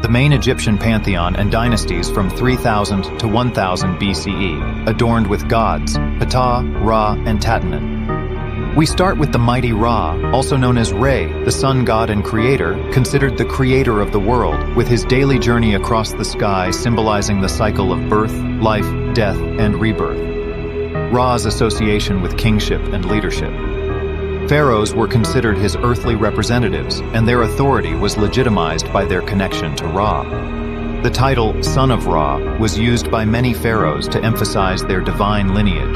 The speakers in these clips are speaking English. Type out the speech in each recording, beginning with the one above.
the main Egyptian pantheon and dynasties from 3000 to 1000 BCE, adorned with gods, Ptah, Ra, and Tatanen. We start with the mighty Ra, also known as Re, the sun god and creator, considered the creator of the world, with his daily journey across the sky symbolizing the cycle of birth, life, death, and rebirth. Ra's association with kingship and leadership. Pharaohs were considered his earthly representatives, and their authority was legitimized by their connection to Ra. The title, Son of Ra, was used by many pharaohs to emphasize their divine lineage.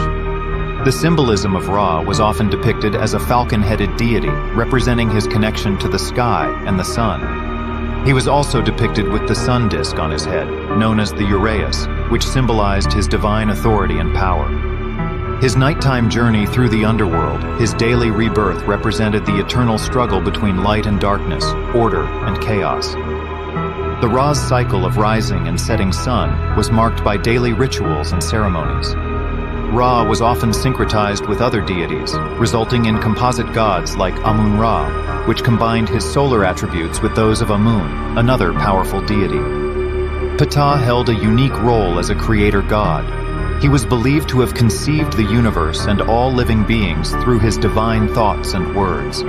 The symbolism of Ra was often depicted as a falcon-headed deity, representing his connection to the sky and the sun. He was also depicted with the sun disk on his head, known as the uraeus, which symbolized his divine authority and power. His nighttime journey through the underworld, his daily rebirth, represented the eternal struggle between light and darkness, order and chaos. The Ra's cycle of rising and setting sun was marked by daily rituals and ceremonies. Ra was often syncretized with other deities, resulting in composite gods like Amun-Ra, which combined his solar attributes with those of Amun, another powerful deity. Ptah held a unique role as a creator god. He was believed to have conceived the universe and all living beings through his divine thoughts and words.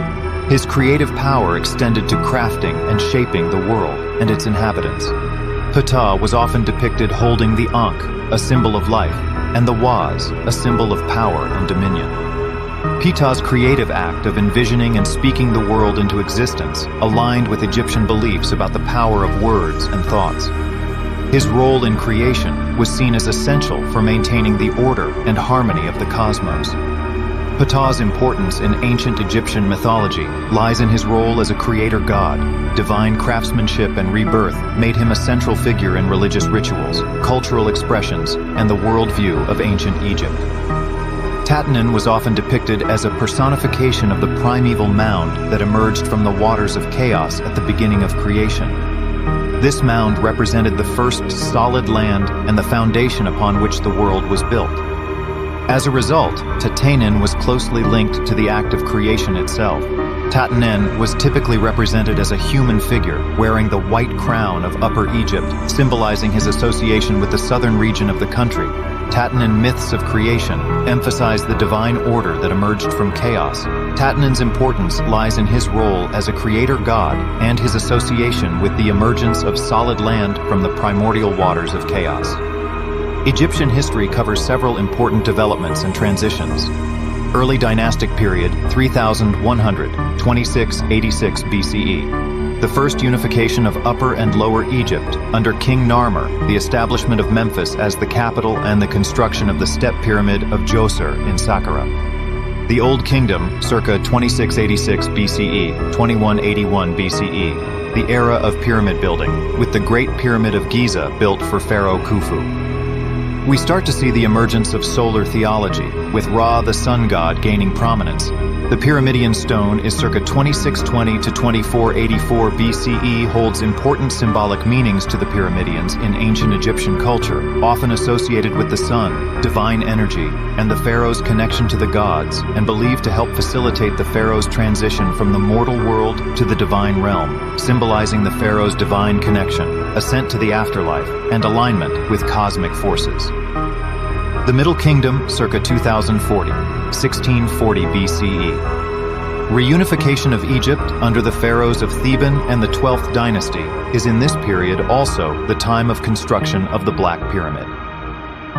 His creative power extended to crafting and shaping the world and its inhabitants. Ptah was often depicted holding the Ankh, a symbol of life, and the Waz, a symbol of power and dominion. Ptah's creative act of envisioning and speaking the world into existence aligned with Egyptian beliefs about the power of words and thoughts. His role in creation was seen as essential for maintaining the order and harmony of the cosmos. Ptah's importance in ancient Egyptian mythology lies in his role as a creator god. Divine craftsmanship and rebirth made him a central figure in religious rituals, cultural expressions, and the worldview of ancient Egypt. Tatanen was often depicted as a personification of the primeval mound that emerged from the waters of chaos at the beginning of creation. This mound represented the first solid land and the foundation upon which the world was built. As a result, Tatanen was closely linked to the act of creation itself. Tatanen was typically represented as a human figure, wearing the white crown of Upper Egypt, symbolizing his association with the southern region of the country. Tatanen myths of creation emphasize the divine order that emerged from chaos. Tatanen's importance lies in his role as a creator god and his association with the emergence of solid land from the primordial waters of chaos. Egyptian history covers several important developments and transitions. Early dynastic period, 3100, 2686 BCE. The first unification of Upper and Lower Egypt under King Narmer, the establishment of Memphis as the capital, and the construction of the step pyramid of Djoser in Saqqara. The Old Kingdom, circa 2686 BCE, 2181 BCE, the era of pyramid building, with the Great Pyramid of Giza built for Pharaoh Khufu. We start to see the emergence of solar theology, with Ra the sun god gaining prominence. The Pyramidion stone is circa 2620 to 2484 BCE, holds important symbolic meanings to the Pyramidions in ancient Egyptian culture, often associated with the sun, divine energy, and the pharaoh's connection to the gods, and believed to help facilitate the pharaoh's transition from the mortal world to the divine realm, symbolizing the pharaoh's divine connection, ascent to the afterlife, and alignment with cosmic forces. The Middle Kingdom, circa 2040, 1640 BCE. Reunification of Egypt under the pharaohs of Theban and the 12th dynasty is in this period also the time of construction of the Black Pyramid.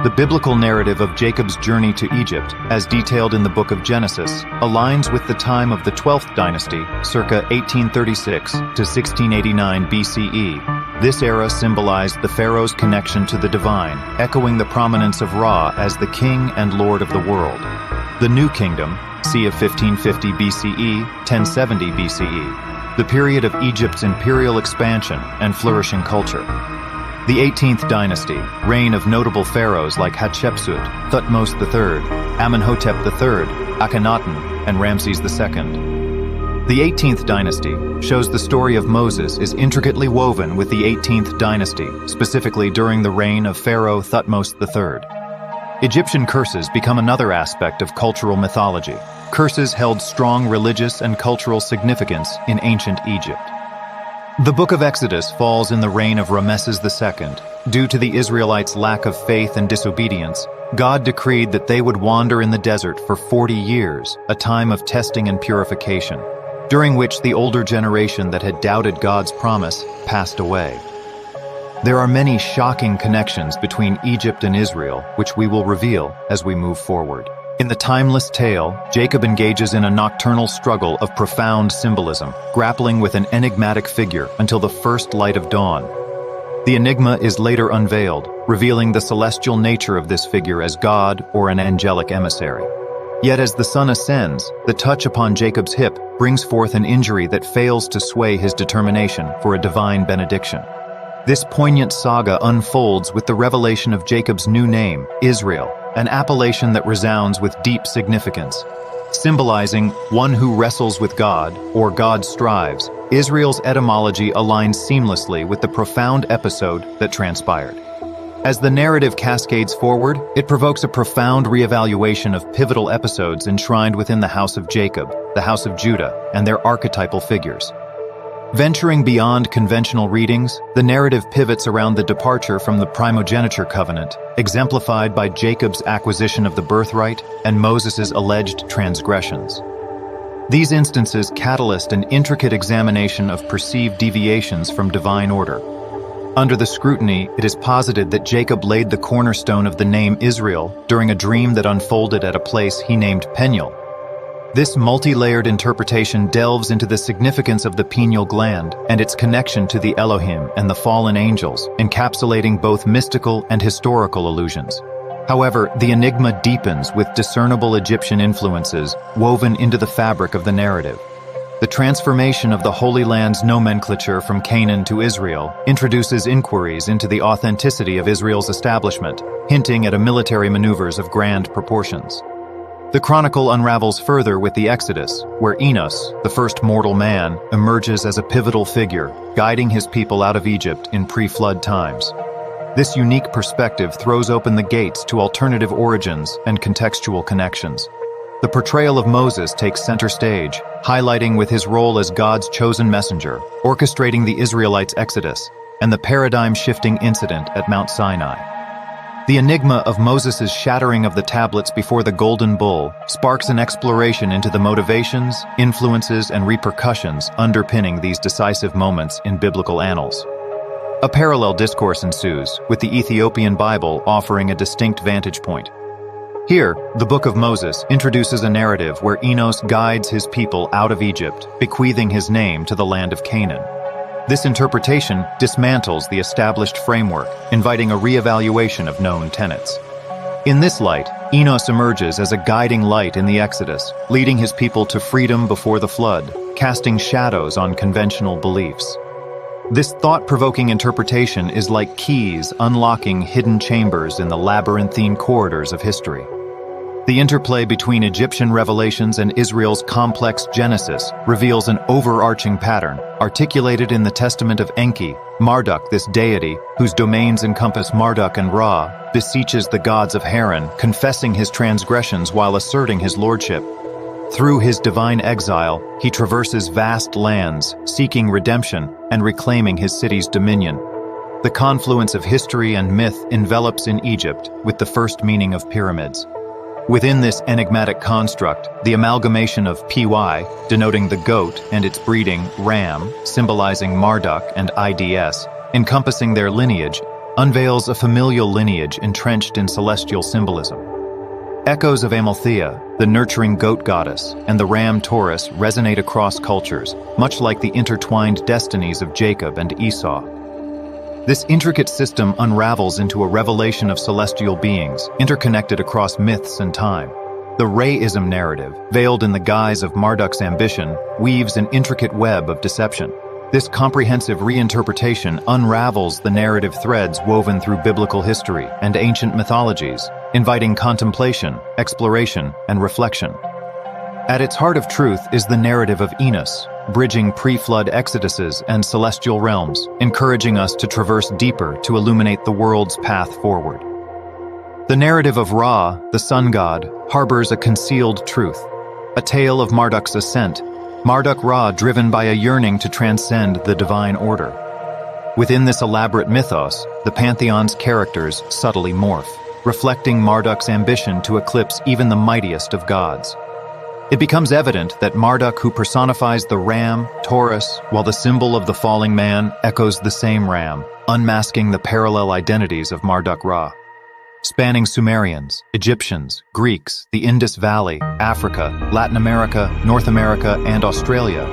The biblical narrative of Jacob's journey to Egypt, as detailed in the book of Genesis, aligns with the time of the 12th dynasty, circa 1836 to 1689 BCE. This era symbolized the pharaoh's connection to the divine, echoing the prominence of Ra as the king and lord of the world. The New Kingdom, c. of 1550 BCE, 1070 BCE, the period of Egypt's imperial expansion and flourishing culture. The 18th dynasty, reign of notable pharaohs like Hatshepsut, Thutmose III, Amenhotep III, Akhenaten, and Ramses II. The 18th dynasty shows the story of Moses is intricately woven with the 18th dynasty, specifically during the reign of Pharaoh Thutmose III. Egyptian curses become another aspect of cultural mythology. Curses held strong religious and cultural significance in ancient Egypt. The book of Exodus falls in the reign of Ramesses II. Due to the Israelites' lack of faith and disobedience, God decreed that they would wander in the desert for 40 years, a time of testing and purification, during which the older generation that had doubted God's promise passed away. There are many shocking connections between Egypt and Israel, which we will reveal as we move forward. In the timeless tale, Jacob engages in a nocturnal struggle of profound symbolism, grappling with an enigmatic figure until the first light of dawn. The enigma is later unveiled, revealing the celestial nature of this figure as God or an angelic emissary. Yet as the sun ascends, the touch upon Jacob's hip brings forth an injury that fails to sway his determination for a divine benediction. This poignant saga unfolds with the revelation of Jacob's new name, Israel, an appellation that resounds with deep significance. Symbolizing one who wrestles with God, or God strives, Israel's etymology aligns seamlessly with the profound episode that transpired. As the narrative cascades forward, it provokes a profound reevaluation of pivotal episodes enshrined within the house of Jacob, the house of Judah, and their archetypal figures. Venturing beyond conventional readings, the narrative pivots around the departure from the primogeniture covenant, exemplified by Jacob's acquisition of the birthright and Moses' alleged transgressions. These instances catalyst an intricate examination of perceived deviations from divine order. Under the scrutiny, it is posited that Jacob laid the cornerstone of the name Israel during a dream that unfolded at a place he named Peniel. This multi-layered interpretation delves into the significance of the pineal gland and its connection to the Elohim and the fallen angels, encapsulating both mystical and historical allusions. However, the enigma deepens with discernible Egyptian influences woven into the fabric of the narrative. The transformation of the Holy Land's nomenclature from Canaan to Israel introduces inquiries into the authenticity of Israel's establishment, hinting at military maneuvers of grand proportions. The chronicle unravels further with the Exodus, where Enos, the first mortal man, emerges as a pivotal figure, guiding his people out of Egypt in pre-flood times. This unique perspective throws open the gates to alternative origins and contextual connections. The portrayal of Moses takes center stage, highlighting with his role as God's chosen messenger, orchestrating the Israelites' exodus, and the paradigm-shifting incident at Mount Sinai. The enigma of Moses' shattering of the tablets before the golden bull sparks an exploration into the motivations, influences, and repercussions underpinning these decisive moments in biblical annals. A parallel discourse ensues, with the Ethiopian Bible offering a distinct vantage point. Here, the Book of Moses introduces a narrative where Enos guides his people out of Egypt, bequeathing his name to the land of Canaan. This interpretation dismantles the established framework, inviting a reevaluation of known tenets. In this light, Enos emerges as a guiding light in the Exodus, leading his people to freedom before the flood, casting shadows on conventional beliefs. This thought-provoking interpretation is like keys unlocking hidden chambers in the labyrinthine corridors of history. The interplay between Egyptian revelations and Israel's complex Genesis reveals an overarching pattern, articulated in the testament of ENKI. Marduk, this deity, whose domains encompass Marduk and Ra, beseeches the gods of Haran, confessing his transgressions while asserting his lordship. Through his divine exile, he traverses vast lands, seeking redemption and reclaiming his city's dominion. The confluence of history and myth envelops in Egypt with the first meaning of pyramids. Within this enigmatic construct, the amalgamation of PY, denoting the goat, and its breeding, ram, symbolizing Marduk, and IDS, encompassing their lineage, unveils a familial lineage entrenched in celestial symbolism. Echoes of Amalthea, the nurturing goat goddess, and the ram Taurus resonate across cultures, much like the intertwined destinies of Jacob and Esau. This intricate system unravels into a revelation of celestial beings, interconnected across myths and time. The Ra-ism narrative, veiled in the guise of Marduk's ambition, weaves an intricate web of deception. This comprehensive reinterpretation unravels the narrative threads woven through biblical history and ancient mythologies, inviting contemplation, exploration, and reflection. At its heart of truth is the narrative of Enos, bridging pre-flood exoduses and celestial realms, encouraging us to traverse deeper to illuminate the world's path forward. The narrative of Ra, the sun god, harbors a concealed truth, a tale of Marduk's ascent, Marduk-Ra driven by a yearning to transcend the divine order. Within this elaborate mythos, the pantheon's characters subtly morph, reflecting Marduk's ambition to eclipse even the mightiest of gods. It becomes evident that Marduk, who personifies the ram, Taurus, while the symbol of the falling man echoes the same ram, unmasking the parallel identities of Marduk-Ra. Spanning Sumerians, Egyptians, Greeks, the Indus Valley, Africa, Latin America, North America, and Australia,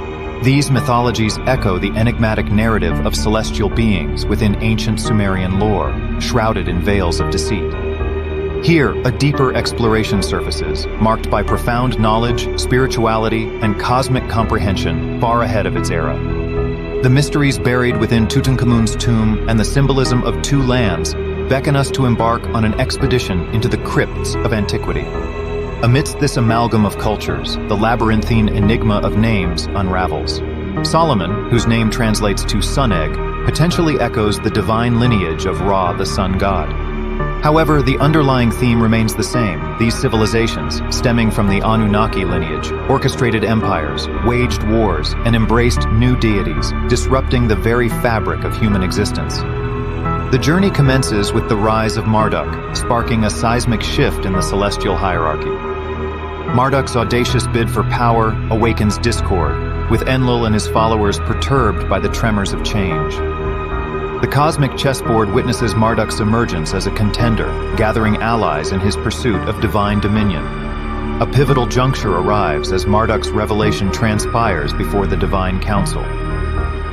these mythologies echo the enigmatic narrative of celestial beings within ancient Sumerian lore, shrouded in veils of deceit. Here, a deeper exploration surfaces, marked by profound knowledge, spirituality, and cosmic comprehension far ahead of its era. The mysteries buried within Tutankhamun's tomb and the symbolism of two lands beckon us to embark on an expedition into the crypts of antiquity. Amidst this amalgam of cultures, the labyrinthine enigma of names unravels. Solomon, whose name translates to sun egg, potentially echoes the divine lineage of Ra, the sun god. However, the underlying theme remains the same. These civilizations, stemming from the Anunnaki lineage, orchestrated empires, waged wars, and embraced new deities, disrupting the very fabric of human existence. The journey commences with the rise of Marduk, sparking a seismic shift in the celestial hierarchy. Marduk's audacious bid for power awakens discord, with Enlil and his followers perturbed by the tremors of change. The cosmic chessboard witnesses Marduk's emergence as a contender, gathering allies in his pursuit of divine dominion. A pivotal juncture arrives as Marduk's revelation transpires before the Divine Council.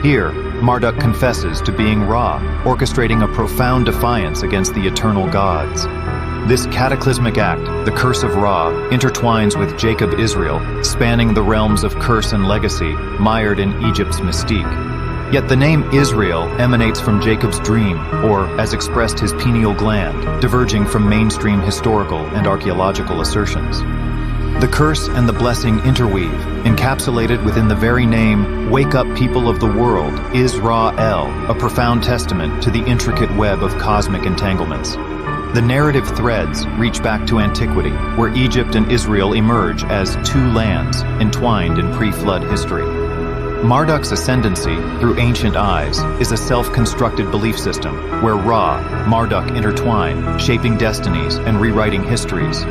Here, Marduk confesses to being Ra, orchestrating a profound defiance against the eternal gods. This cataclysmic act, the Curse of Ra, intertwines with Jacob Israel, spanning the realms of curse and legacy, mired in Egypt's mystique. Yet the name Israel emanates from Jacob's dream, or, as expressed, his pineal gland, diverging from mainstream historical and archaeological assertions. The curse and the blessing interweave, encapsulated within the very name, Wake Up People of the World, Israel, a profound testament to the intricate web of cosmic entanglements. The narrative threads reach back to antiquity, where Egypt and Israel emerge as two lands entwined in pre-flood history. Marduk's ascendancy, through ancient eyes, is a self-constructed belief system, where Ra, Marduk intertwine, shaping destinies and rewriting histories.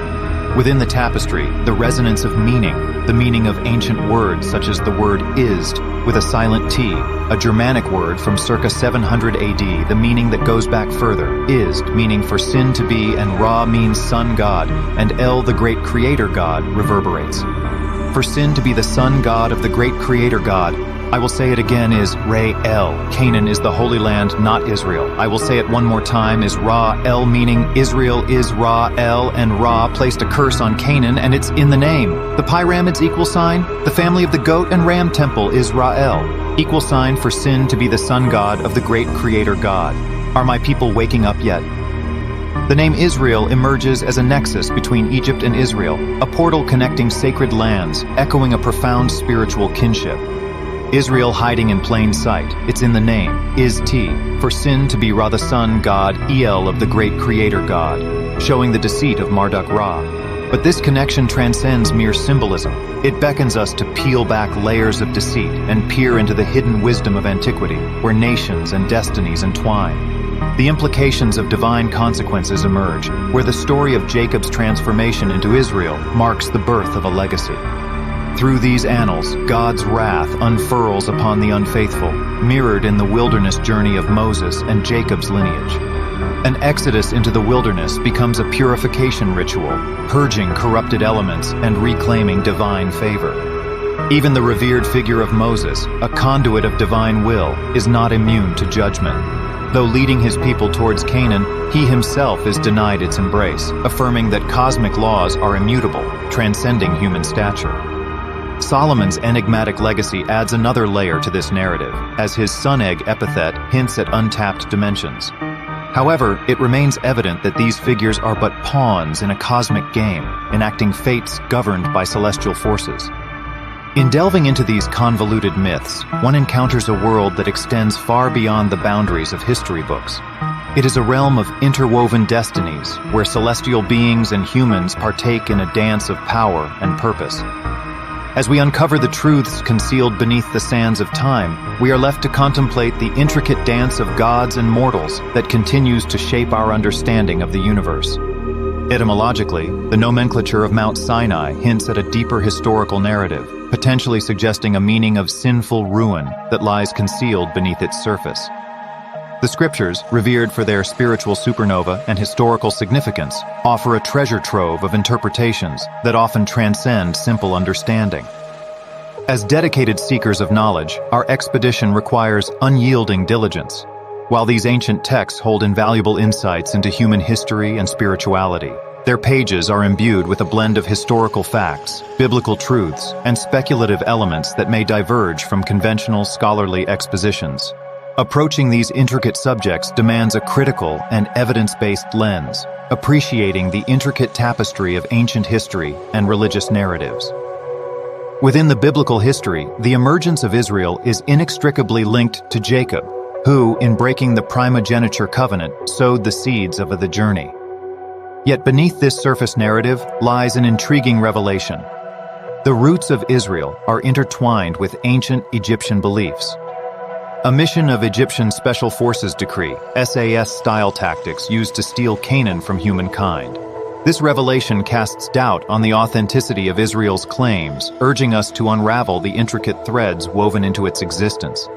Within the tapestry, the resonance of meaning, the meaning of ancient words such as the word Izd, with a silent T, a Germanic word from circa 700 AD, the meaning that goes back further, Izd meaning for sin to be and Ra means sun god, and El, the great creator god, reverberates. For sin to be the sun god of the great creator god, I will say it again, is Re-El. Canaan is the Holy Land, not Israel. I will say it one more time, is Ra-El, meaning Israel is Ra-El, and Ra placed a curse on Canaan, and it's in the name. The Pyramid's equal sign, the family of the goat and ram temple is Ra-El, equal sign for sin to be the sun god of the great creator god. Are my people waking up yet? The name Israel emerges as a nexus between Egypt and Israel, a portal connecting sacred lands, echoing a profound spiritual kinship. Israel hiding in plain sight, it's in the name, Is-T, for sin to be Ra the sun god, El of the great creator god, showing the deceit of Marduk-Ra. But this connection transcends mere symbolism. It beckons us to peel back layers of deceit and peer into the hidden wisdom of antiquity, where nations and destinies entwine. The implications of divine consequences emerge, where the story of Jacob's transformation into Israel marks the birth of a legacy. Through these annals, God's wrath unfurls upon the unfaithful, mirrored in the wilderness journey of Moses and Jacob's lineage. An exodus into the wilderness becomes a purification ritual, purging corrupted elements and reclaiming divine favor. Even the revered figure of Moses, a conduit of divine will, is not immune to judgment. Though leading his people towards Canaan, he himself is denied its embrace, affirming that cosmic laws are immutable, transcending human stature. Solomon's enigmatic legacy adds another layer to this narrative, as his sun egg epithet hints at untapped dimensions. However, it remains evident that these figures are but pawns in a cosmic game, enacting fates governed by celestial forces. In delving into these convoluted myths, one encounters a world that extends far beyond the boundaries of history books. It is a realm of interwoven destinies, where celestial beings and humans partake in a dance of power and purpose. As we uncover the truths concealed beneath the sands of time, we are left to contemplate the intricate dance of gods and mortals that continues to shape our understanding of the universe. Etymologically, the nomenclature of Mount Sinai hints at a deeper historical narrative, potentially suggesting a meaning of sinful ruin that lies concealed beneath its surface. The scriptures, revered for their spiritual supernova and historical significance, offer a treasure trove of interpretations that often transcend simple understanding. As dedicated seekers of knowledge, our expedition requires unyielding diligence. While these ancient texts hold invaluable insights into human history and spirituality, their pages are imbued with a blend of historical facts, biblical truths, and speculative elements that may diverge from conventional scholarly expositions. Approaching these intricate subjects demands a critical and evidence-based lens, appreciating the intricate tapestry of ancient history and religious narratives. Within the biblical history, the emergence of Israel is inextricably linked to Jacob, who, in breaking the primogeniture covenant, sowed the seeds of the journey. Yet beneath this surface narrative lies an intriguing revelation. The roots of Israel are intertwined with ancient Egyptian beliefs. A mission of Egyptian Special Forces decree, SAS-style tactics used to steal Canaan from humankind. This revelation casts doubt on the authenticity of Israel's claims, urging us to unravel the intricate threads woven into its existence.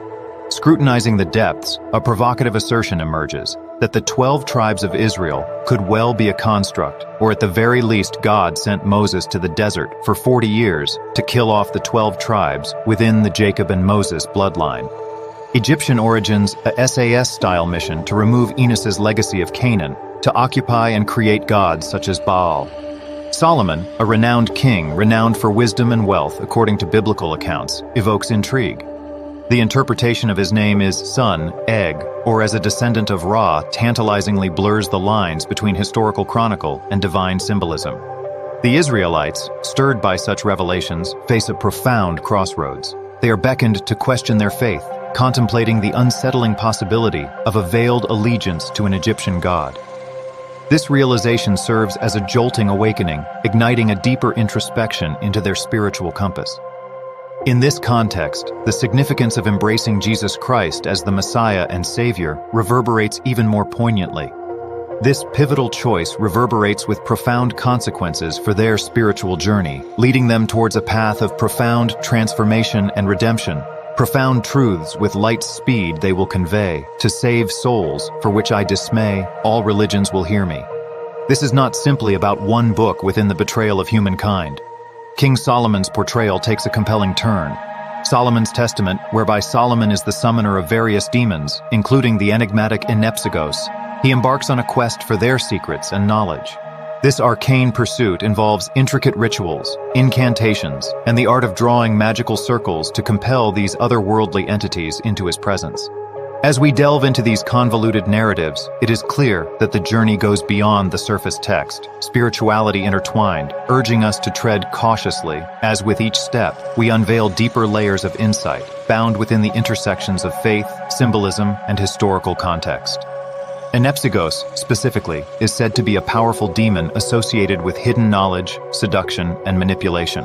Scrutinizing the depths, a provocative assertion emerges that the 12 tribes of Israel could well be a construct, or at the very least God sent Moses to the desert for 40 years to kill off the 12 tribes within the Jacob and Moses bloodline. Egyptian origins, a SAS-style mission to remove Enos's legacy of Canaan, to occupy and create gods such as Baal. Solomon, a renowned king renowned for wisdom and wealth according to biblical accounts, evokes intrigue. The interpretation of his name is son, egg, or as a descendant of Ra tantalizingly blurs the lines between historical chronicle and divine symbolism. The Israelites, stirred by such revelations, face a profound crossroads. They are beckoned to question their faith, contemplating the unsettling possibility of a veiled allegiance to an Egyptian god. This realization serves as a jolting awakening, igniting a deeper introspection into their spiritual compass. In this context, the significance of embracing Jesus Christ as the Messiah and Savior reverberates even more poignantly. This pivotal choice reverberates with profound consequences for their spiritual journey, leading them towards a path of profound transformation and redemption. Profound truths with light speed they will convey, to save souls, for which I dismay, all religions will hear me. This is not simply about one book within the betrayal of humankind. King Solomon's portrayal takes a compelling turn. Solomon's Testament, whereby Solomon is the summoner of various demons, including the enigmatic ENEPSIGOS, he embarks on a quest for their secrets and knowledge. This arcane pursuit involves intricate rituals, incantations, and the art of drawing magical circles to compel these otherworldly entities into his presence. As we delve into these convoluted narratives, it is clear that the journey goes beyond the surface text, spirituality intertwined, urging us to tread cautiously, as with each step, we unveil deeper layers of insight, bound within the intersections of faith, symbolism, and historical context. ENEPSIGOS, specifically, is said to be a powerful demon associated with hidden knowledge, seduction, and manipulation.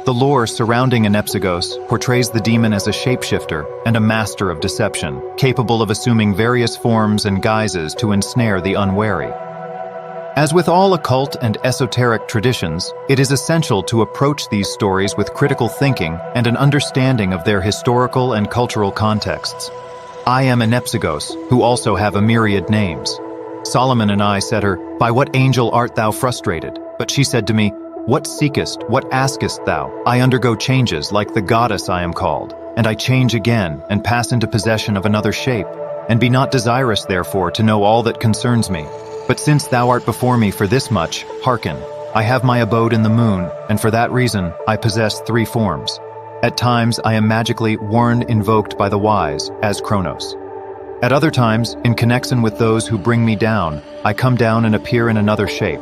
The lore surrounding ENEPSIGOS portrays the demon as a shapeshifter and a master of deception, capable of assuming various forms and guises to ensnare the unwary. As with all occult and esoteric traditions, it is essential to approach these stories with critical thinking and an understanding of their historical and cultural contexts. I am ENEPSIGOS, who also have a myriad names. Solomon and I said her, "By what angel art thou frustrated?" But she said to me, "What seekest, what askest thou? I undergo changes like the goddess I am called, and I change again and pass into possession of another shape, and be not desirous therefore to know all that concerns me. But since thou art before me for this much, hearken. I have my abode in the moon, and for that reason I possess 3 forms. At times I am magically invoked by the wise, as Kronos. At other times, in connection with those who bring me down, I come down and appear in another shape.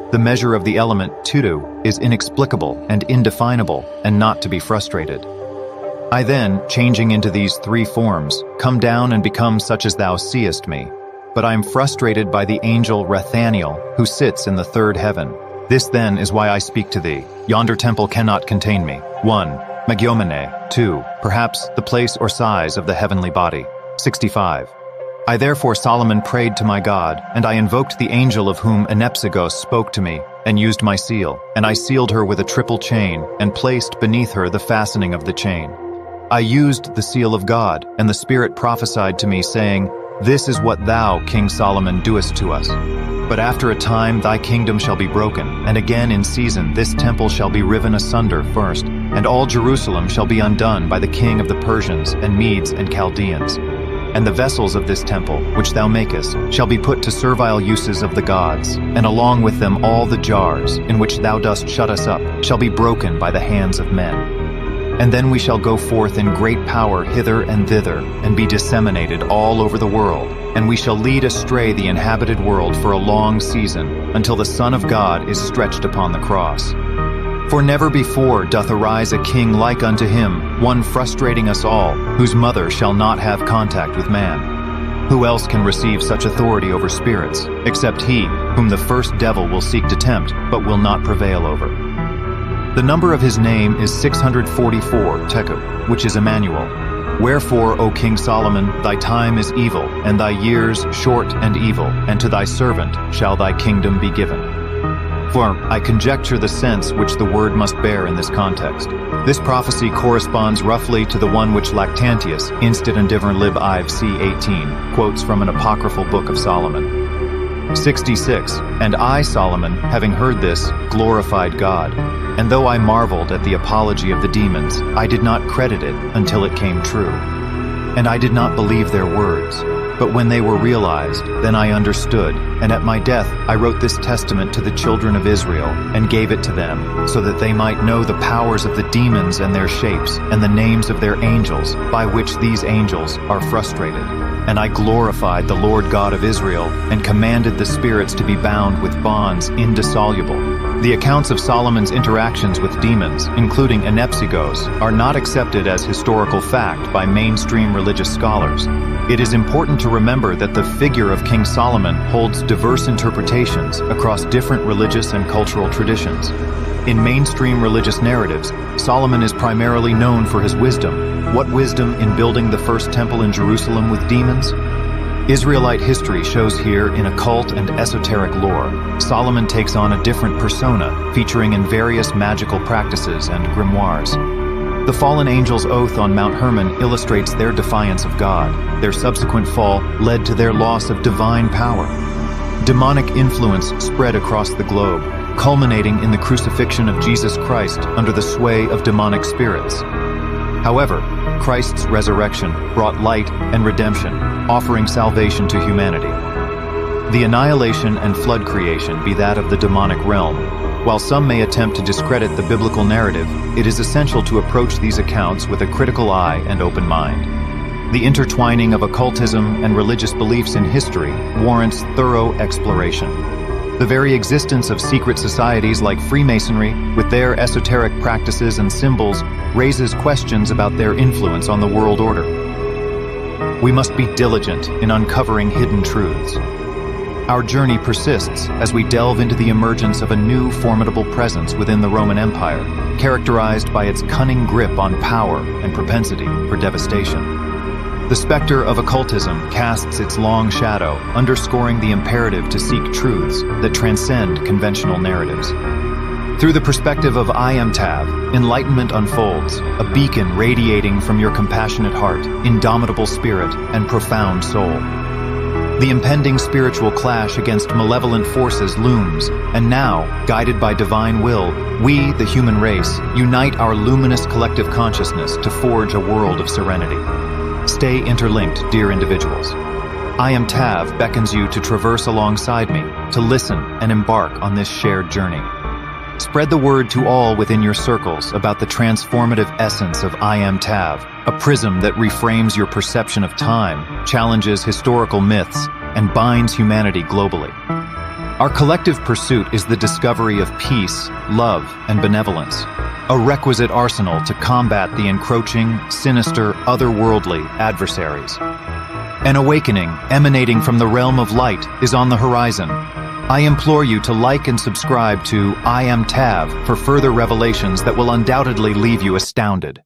The measure of the element, tudu, is inexplicable and indefinable, and not to be frustrated. I then, changing into these 3 forms, come down and become such as thou seest me. But I am frustrated by the angel Rathaniel, who sits in the 3rd heaven. This then is why I speak to thee. Yonder temple cannot contain me. 1. Megiomene. 2. Perhaps the place or size of the heavenly body. 65. I therefore Solomon prayed to my God, and I invoked the angel of whom ENEPSIGOS spoke to me, and used my seal, and I sealed her with a triple chain, and placed beneath her the fastening of the chain. I used the seal of God, and the Spirit prophesied to me, saying, This is what thou, King Solomon, doest to us. But after a time thy kingdom shall be broken, and again in season this temple shall be riven asunder first, and all Jerusalem shall be undone by the king of the Persians, and Medes, and Chaldeans. And the vessels of this temple, which thou makest, shall be put to servile uses of the gods, and along with them all the jars, in which thou dost shut us up, shall be broken by the hands of men. And then we shall go forth in great power hither and thither, and be disseminated all over the world, and we shall lead astray the inhabited world for a long season, until the Son of God is stretched upon the cross. For never before doth arise a king like unto him, one frustrating us all, whose mother shall not have contact with man. Who else can receive such authority over spirits, except he, whom the first devil will seek to tempt, but will not prevail over? The number of his name is 644, TAAKE, which is Emmanuel. Wherefore, O King Solomon, thy time is evil, and thy years short and evil, and to thy servant shall thy kingdom be given. For I conjecture the sense which the word must bear in this context. This prophecy corresponds roughly to the one which Lactantius, Instit and Diver Lib Iv c. 18, quotes from an apocryphal book of Solomon. 66. And I, Solomon, having heard this, glorified God. And though I marveled at the apology of the demons, I did not credit it until it came true. And I did not believe their words. But when they were realized, then I understood, and at my death I wrote this testament to the children of Israel, and gave it to them, so that they might know the powers of the demons and their shapes, and the names of their angels, by which these angels are frustrated. And I glorified the Lord God of Israel, and commanded the spirits to be bound with bonds indissoluble. The accounts of Solomon's interactions with demons, including ENEPSIGOS, are not accepted as historical fact by mainstream religious scholars. It is important to remember that the figure of King Solomon holds diverse interpretations across different religious and cultural traditions. In mainstream religious narratives, Solomon is primarily known for his wisdom. What wisdom in building the first temple in Jerusalem with demons? Israelite history shows here in occult and esoteric lore, Solomon takes on a different persona, featuring in various magical practices and grimoires. The fallen angels' oath on Mount Hermon illustrates their defiance of God. Their subsequent fall led to their loss of divine power. Demonic influence spread across the globe, culminating in the crucifixion of Jesus Christ under the sway of demonic spirits. However, Christ's resurrection brought light and redemption, offering salvation to humanity. The annihilation and flood creation be that of the demonic realm. While some may attempt to discredit the biblical narrative, it is essential to approach these accounts with a critical eye and open mind. The intertwining of occultism and religious beliefs in history warrants thorough exploration. The very existence of secret societies like Freemasonry, with their esoteric practices and symbols, raises questions about their influence on the world order. We must be diligent in uncovering hidden truths. Our journey persists as we delve into the emergence of a new formidable presence within the Roman Empire, characterized by its cunning grip on power and propensity for devastation. The specter of occultism casts its long shadow, underscoring the imperative to seek truths that transcend conventional narratives. Through the perspective of I Am Tav, enlightenment unfolds, a beacon radiating from your compassionate heart, indomitable spirit, and profound soul. The impending spiritual clash against malevolent forces looms, and now, guided by divine will, we, the human race, unite our luminous collective consciousness to forge a world of serenity. Stay interlinked, dear individuals. I Am Tav beckons you to traverse alongside me, to listen and embark on this shared journey. Spread the word to all within your circles about the transformative essence of I Am Tav, a prism that reframes your perception of time, challenges historical myths, and binds humanity globally. Our collective pursuit is the discovery of peace, love, and benevolence, a requisite arsenal to combat the encroaching, sinister, otherworldly adversaries. An awakening emanating from the realm of light is on the horizon, I implore you to like and subscribe to I Am Tav for further revelations that will undoubtedly leave you astounded.